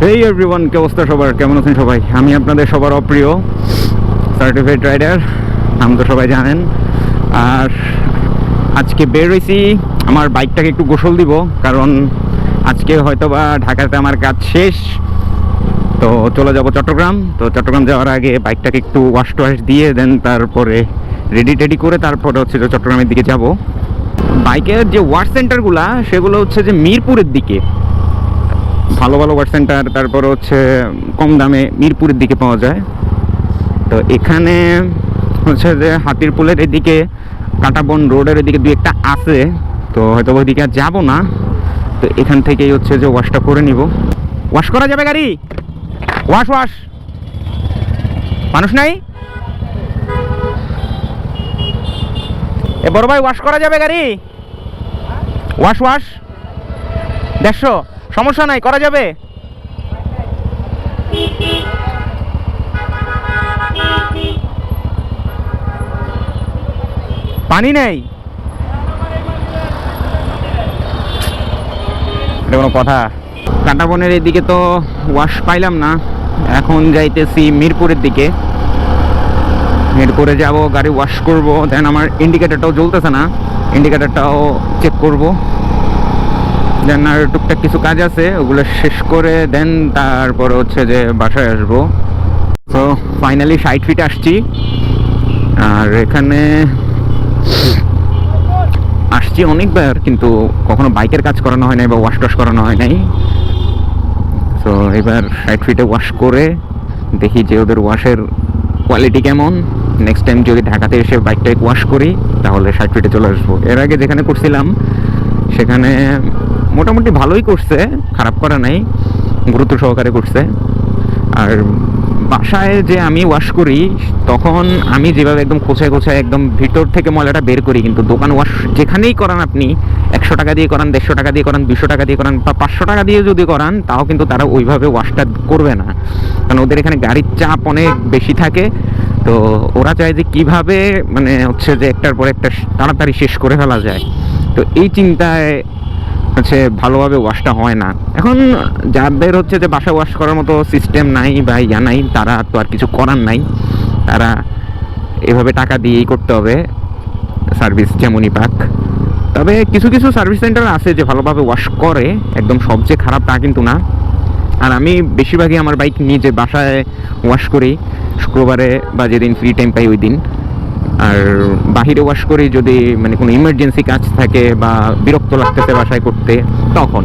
হেই everyone, কি অবস্থা সবার? কেমন আছেন সবাই? আমি আপনাদের সবার অপ্রিয় সার্টিফাইড রাইডার, নাম তো সবাই জানেন। আর আজকে বের হয়েছি আমার বাইকটাকে একটু গোসল দিব, কারণ আজকে হয়তো বা ঢাকাতে আমার কাজ শেষ, তো চলে যাব চট্টগ্রাম। তো চট্টগ্রাম যাওয়ার আগে বাইকটাকে একটু ওয়াশ টোয়াশ দিয়ে দেন, তারপরে রেডি টেডি করে তারপরে হচ্ছে যে চট্টগ্রামের দিকে যাব। বাইকের যে ওয়াশ সেন্টারগুলো সেগুলো হচ্ছে যে মিরপুরের দিকে, ভালো ভালো ওয়াশ সেন্টার, তারপর হচ্ছে কম দামে মিরপুরের দিকে পাওয়া যায়। তো এখানে হচ্ছে যে হাতিরপুলের এদিকে, কাঁটাবন রোডের এদিকে দুই একটা আছে, তো হয়তো ওইদিকে আর যাবো না। তো এখান থেকেই হচ্ছে যে ওয়াশটা করে নিব। ওয়াশ করা যাবে গাড়ি? ওয়াশ ওয়াশ, মানুষ নাই? এ বড় ভাই, ওয়াশ করা যাবে গাড়ি? ওয়াশ ওয়াশ 150, সমস্যা নাই, করা যাবে। পানি নেই, এটা কোনো কথা? কাঁটাবনের এদিকে তো ওয়াশ পাইলাম না, এখন যাইতেছি মিরপুরের দিকে। মিরপুরে যাব, গাড়ি ওয়াশ করব, দেন আমার ইন্ডিকেটারটাও জ্বলতেছে না, ইন্ডিকেটারটাও চেক করব। দেন আর টুকটাক কিছু কাজ আছে, ওগুলো শেষ করে দেন তারপরে হচ্ছে যে বাসায় আসবো। তো ফাইনালি 60 ফিট আসছি। আর এখানে আসছি অনেকবার, কিন্তু কখনো বাইকের কাজ করানো হয় নাই বা ওয়াশ টাশ করানো হয় নাই। তো এবার 60 ফিটে ওয়াশ করে দেখি যে ওদের ওয়াশের কোয়ালিটি কেমন। নেক্সট টাইম যদি ঢাকাতে এসে বাইকটাকে ওয়াশ করি তাহলে 60 ফিটে চলে আসবো। এর আগে যেখানে করছিলাম সেখানে মোটামুটি ভালোই করছে, খারাপ করা নাই, গুরুত্ব সহকারে করছে। আর বাসায় যে আমি ওয়াশ করি তখন আমি যেভাবে একদম কোছায় কোছায় একদম ভিতর থেকে ময়লাটা বের করি, কিন্তু দোকান ওয়াশ যেখানেই করান আপনি, 100 টাকা দিয়ে করান, 150 টাকা দিয়ে করান, 200 টাকা দিয়ে করান বা 500 টাকা দিয়ে যদি করান, তাও কিন্তু তারা ওইভাবে ওয়াশটা করবে না, কারণ ওদের এখানে গাড়ির চাপ অনেক বেশি থাকে। তো ওরা চায় যে কীভাবে মানে হচ্ছে যে একটার পর একটা তাড়াতাড়ি শেষ করে ফেলা যায়। তো এই চিন্তায় হচ্ছে ভালোভাবে ওয়াশটা হয় না। এখন যাদের হচ্ছে যে বাসা ওয়াশ করার মতো সিস্টেম নাই বা ইয়া নাই, তারা তো আর কিছু করার নাই, তারা এভাবে টাকা দিয়েই করতে হবে, সার্ভিস যেমনই পাক। তবে কিছু কিছু সার্ভিস সেন্টার আছে যে ভালোভাবে ওয়াশ করে, একদম সবচেয়ে খারাপ তা কিন্তু না। আর আমি বেশিরভাগই আমার বাইক নিজে বাসায় ওয়াশ করি, শুক্রবারে বা যেদিন ফ্রি টাইম পাই ওই দিন। আর বাহিরে ওয়াশ করি যদি মানে কোনো ইমার্জেন্সি কাজ থাকে বা বিরক্ত লাগতেছে বাসায় করতে, তখন।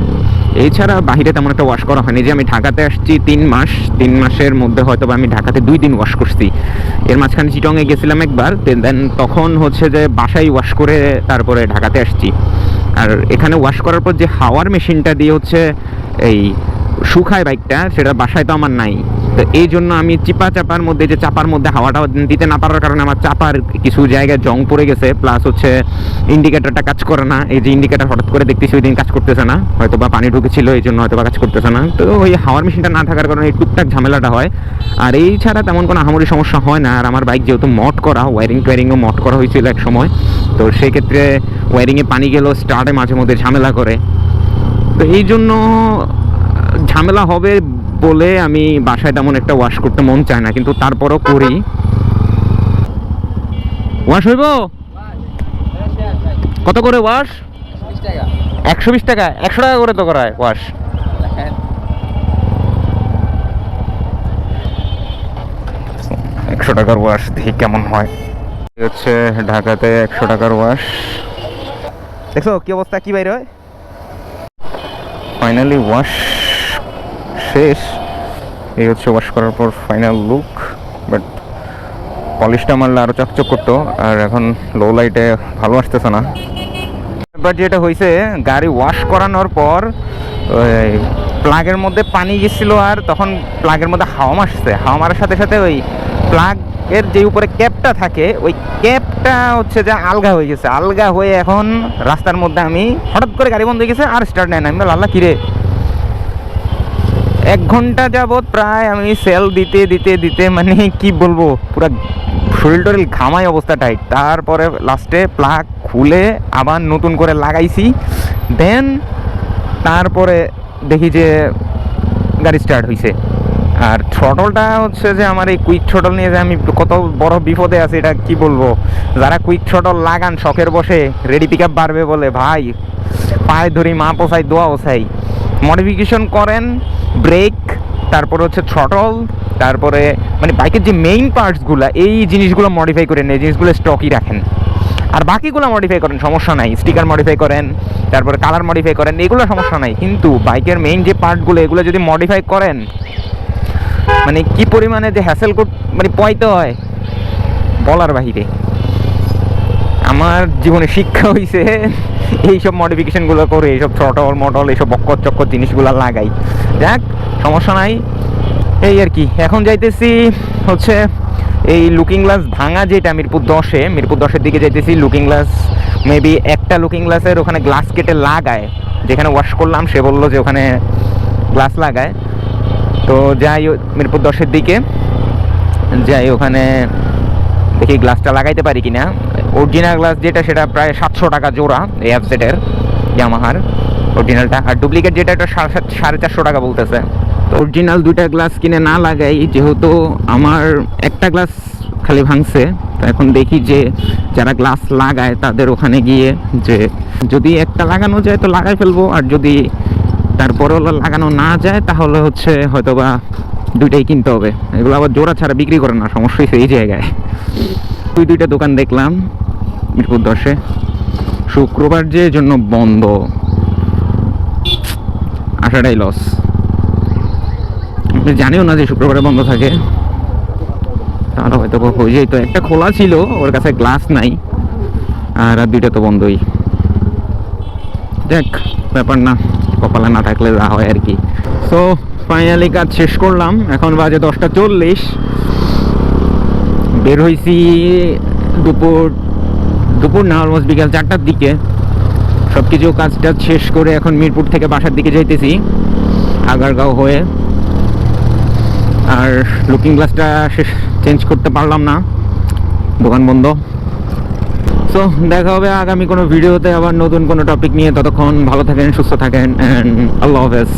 এছাড়া বাহিরে তেমন একটা ওয়াশ করা হয়নি। যে আমি ঢাকাতে আসছি 3 মাস, 3 মাসের মধ্যে হয়তো বা আমি ঢাকাতে 2 দিন ওয়াশ করছি। এর মাঝখানে চিটংয়ে গেছিলাম একবার, দেন তখন হচ্ছে যে বাসায় ওয়াশ করে তারপরে ঢাকাতে আসছি। আর এখানে ওয়াশ করার পর যে হাওয়ার মেশিনটা দিয়ে হচ্ছে এই শুকায় বাইকটা, সেটা বাসায় তো আমার নাই। তো এই জন্য আমি চাপার মধ্যে, যে চাপার মধ্যে হাওয়াটা দিতে না পারার কারণে আমার চাপার কিছু জায়গায় জং পড়ে গেছে, প্লাস হচ্ছে ইন্ডিকেটারটা কাজ করে না। এই যে ইন্ডিকেটার হঠাৎ করে দেখতেছি ওই দিন কাজ করতেছে না, হয়তো বা পানি ঢুকেছিল এই জন্য হয়তো বা কাজ করতেছে না। তো ওই হাওয়ার মেশিনটা না থাকার কারণে এই টুকটাক ঝামেলাটা হয়। আর এই ছাড়া তেমন কোনো আহামরি সমস্যা হয় না। আর আমার বাইক যেহেতু মড করা, ওয়্যারিংও মড করা হয়েছিল এক সময়, তো সেক্ষেত্রে ওয়্যারিংয়ে পানি গেলেও স্টার্টে মাঝে মধ্যে ঝামেলা করে। তো এই জন্য ঝামেলা হবে বলে আমি বাসায় তেমন একটা ওয়াশ করতে মন চায় না, কিন্তু তারপরও করি। ওয়াশ হইব কত করে ওয়াশ? 120 টাকা। 100 টাকা করে তো করায় ওয়াশ। 100 টাকার ওয়াশ দেখি কেমন হয়। হচ্ছে ঢাকাতে 100 টাকার ওয়াশ, দেখছো কি অবস্থা, কি বাইরে হয়। ফাইনালি ওয়াশ শেষ। এই হচ্ছে ওয়াশ করার পর ফাইনাল লুক। বাট পলিশটা মারলে আরও চকচক করতো, আর এখন লো লাইটে ভালো আসতেছে না। এবার যেটা হয়েছে, গাড়ি ওয়াশ করানোর পর ওই প্লাগের মধ্যে পানি গেছিল, আর তখন প্লাগের মধ্যে হাওয়া মারছে। হাওয়া মারার সাথে সাথে ওই প্লাগের যে উপরে ক্যাপটা থাকে, ওই ক্যাপটা হচ্ছে যে আলগা হয়ে গেছে। আলগা হয়ে এখন রাস্তার মধ্যে আমি হঠাৎ করে গাড়ি বন্ধ হয়ে গেছে, আর স্টার্ট নেয় না। আমি আল্লাহ কিরে, 1 ঘন্টা যাবৎ প্রায় আমি সেল দিতে দিতে দিতে মানে কি বলবো, পুরো শরীর টরিল ঘামাই অবস্থা টাইট। তারপরে লাস্টে প্লাগ খুলে আবার নতুন করে লাগাইছি। দেন তারপরে দেখি যে গাড়ি স্টার্ট হয়েছে। আর থ্রটলটা হচ্ছে যে আমার এই কুইক থ্রটল নিয়ে যে আমি কত বড় বিপদে আছি এটা কি বলবো। যারা কুইক থ্রটল লাগান শখের বসে রেডি পিক আপ বাড়বে বলে, ভাই পায়ে ধরি মা পোসাই দোয়া ওসাই, মডিফিকেশন করেন ব্রেক, তারপরে হচ্ছে থ্রটল, তারপরে মানে বাইকের যে মেইন পার্টসগুলো এই জিনিসগুলো মডিফাই করেন, এই জিনিসগুলো স্টকই রাখেন। আর বাকিগুলো মডিফাই করেন, সমস্যা নাই, স্টিকার মডিফাই করেন, তারপরে কালার মডিফাই করেন, এগুলো সমস্যা নাই। কিন্তু বাইকের মেইন যে পার্টগুলো এগুলো যদি মডিফাই করেন, মানে কি পরিমাণে যে হ্যাসেল মানে পয়তে হয় বলার বাহিরে। আমার জীবনে শিক্ষা হয়েছে এইসব মডিফিকেশনগুলো করে, এইসব থ্রটল মটল এইসব বক্কর চক্কর জিনিসগুলো লাগাই। যাক সমস্যা নাই, এই আর কি। এখন যাইতেছি হচ্ছে এই লুকিং গ্লাস ভাঙা যেটা মিরপুর 10-এর দিকে যাইতেছি। লুকিং গ্লাস মেবি একটা লুকিং গ্লাসের ওখানে গ্লাস কেটে লাগায়, যেখানে ওয়াশ করলাম সে বললো যে ওখানে গ্লাস লাগায়। তো যাই মিরপুর 10-এর দিকে যাই, ওখানে দেখি গ্লাসটা লাগাইতে পারি কিনা। অরিজিনাল গ্লাস যেটা সেটা প্রায় 700 টাকা জোড়া, এই অ্যাপসেটের ইয়ামাহার অরিজিনালটা, আর ডুপ্লিকেট যেটা এটা 450 টাকা বলতেছে। তো অরিজিনাল দুইটা গ্লাস কিনে না লাগাই, যেহেতু আমার একটা গ্লাস খালি ভাঙছে। তো এখন দেখি যে যারা গ্লাস লাগায় তাদের ওখানে গিয়ে যে যদি একটা লাগানো যায় তো লাগাই ফেলবো, আর যদি তারপরে লাগানো না যায় তাহলে হচ্ছে হয়তোবা দুইটাই কিনতে হবে। এগুলো আবার জোড়া ছাড়া বিক্রি করে না, সমস্যা হয়েছে এই জায়গায়। দুইটা দোকান দেখলাম মিরপুর 10-এ, শুক্রবার যে জন্য বন্ধ, আসাটাই লস। আমি জানিও না যে শুক্রবারে বন্ধ থাকে, তাহলে হয়তো হয়ে যেত। একটা খোলা ছিল, ওর কাছে গ্লাস নাই, আর দুইটা তো বন্ধই। দেখ ব্যাপার না, কপালে না থাকলে যা হয় আর কি। সো ফাইনালি কাজ শেষ করলাম, এখন বাজে 10:40। বের হয়েছি দুপুর না, অলমোস্ট বিকাল 4টার দিকে। সব কিছু কাজটা শেষ করে এখন মিরপুর থেকে বাসার দিকে যাইতেছি আগারগাঁও হয়ে। আর লুকিং গ্লাসটা চেঞ্জ করতে পারলাম না, দোকান বন্ধ। সো দেখা হবে আগামী কোনো ভিডিওতে আবার নতুন কোনো টপিক নিয়ে। ততক্ষণ ভালো থাকেন, সুস্থ থাকেন, অ্যান্ড আল্লাহ হাফেজ।